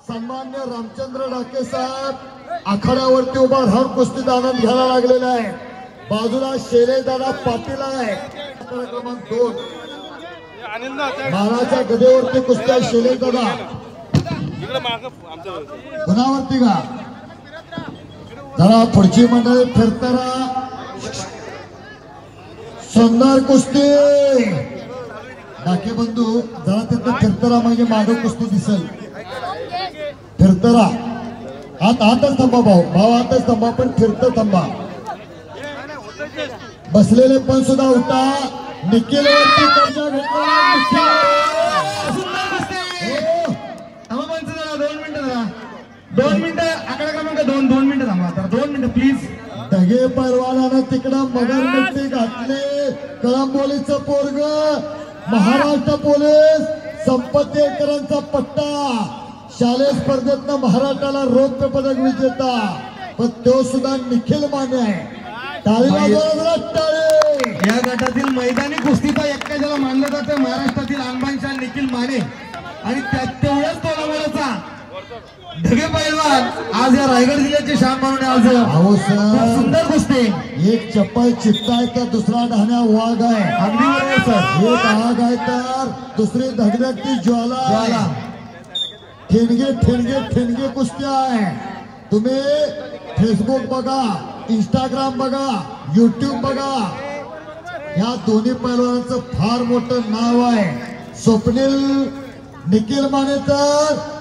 सन्मान्य रामचंद्र डाके साहेब आखाड्यावरती उभा राहून कुस्तीत आनंद घ्यायला लागलेला आहे। बाजूला शेलेदादा पाटील आहे क्रमांक 2 महाराच्या गदेवरती कुस्त्या शेलेदादा गुणावरती का जरा पुढची मंडळी फिरताना सुंदर कुस्ती डाके बंधू जरा तिथं फिरताना म्हणजे मागं कुस्ती दिसेल फिरताना आतच थांबा भाऊ आतच थांबा पण फिरत थांबा बसलेले पण सुद्धा उठा निखिल वरती कब्जा घेतला 2 मिनिटं आकडा क्रमांक 2 मिनिटं थांबा आता 2 मिनिटं प्लीज। दगे पैलवानानं तिकडं मगर मिठी घातले कळंबोलीचं पोरग महाराष्ट्र पोलीस संपत्तीकरांचा पट्टा शालेय स्पर्धेतनं महाराष्ट्राला रौप्य पदक विजेता पण तो सुद्धा निखिल माने आहे। टाळी वाजवा टाळी। या गटातील मैदानी कुस्तीचा एक्का ज्याला मानलं जातं महाराष्ट्रातील आणबाणशा निखिल माने आणि तेवढ्याच तोलामोलाचा ढगे पैलवान आज या रायगड जिल्ह्याची शान म्हणून आज सुंदर कुस्ती। एक चप्पल चित्ता आहे तर दुसरा ढाण्या वाघ आहे। अगदी बरोबर सर। एक आग आहे तर दुसरी धगधगती ज्वाला ठेणगे ठेणगे ठेणगे कुस्त्या आहे। तुम्ही फेसबुक बघा इंस्टाग्राम बघा यूट्यूब बघा या दोन्ही पैलवानांचं फार मोठं नाव आहे। स्वप्नील निखिल माने तर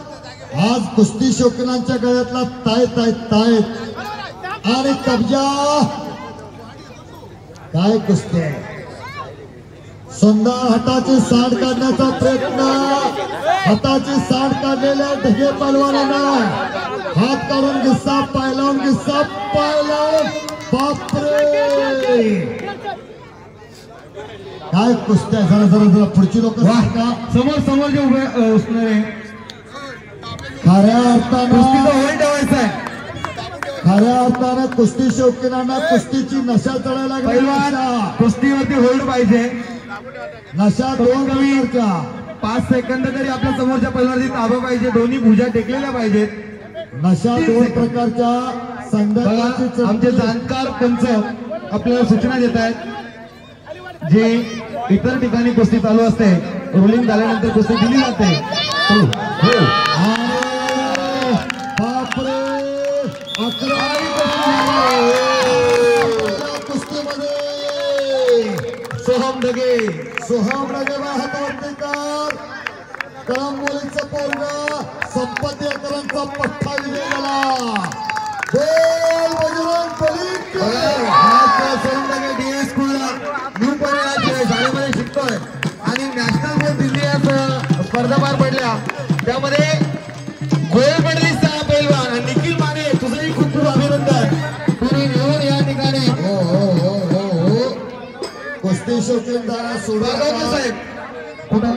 आज कुस्ती शौकीनांच्या गळ्यातला तायत आणि कब्जा काय कुस्ती आहे। सुंदर हाताची सांड काढण्याचा प्रयत्न हाताची सांड काढलेल्या ढगे पैलवानांना हात काढून गिस्सा पायलावून बापरे काय कुस्त्या जरा पुढची लोक समोर जे उभे असणारे खऱ्या अर्थानं ठेवायचा आहे कुस्ती शौकीनांना कुस्तीची नशा चढायला लागली। कुस्तीवरती होल्ड पाहिजे नशा 2 प्रकारच्या 5 सेकंद तरी आपल्या समोरच्या पैलवानाची ताबा पाहिजे दोन्ही भुजा टेकलेल्या पाहिजेत। नशा 2 प्रकारच्या संध्याकाळची आमचे जाणकार पंच आपल्याला सूचना देत आहेत जे इतर ठिकाणी कुस्ती चालू असते रोलिंग झाल्यानंतर कुस्ती दिली जाते। बापरे 11 कुस्तीमध्ये सोहम ढगे हातावरती कर कळंबोलीचं पोरगा संपत्तीकरांचा पठ्ठा विजय झाला। बजरंग बली सोहम ढगे डीएस स्कूलला न्यू परेला शाळेमध्ये शिकतोय आणि नॅशनल बोर्ड दिल्ली या स्पर्धा पार पडल्या त्यामध्ये गोल्ड मेडलिस्ट पैलवान आणि निखिल माने तुझंही खूप अभिनंदन। तुम्ही येऊन या ठिकाणी कुस्ती शौकीन झाला सोडा साहेब कुठं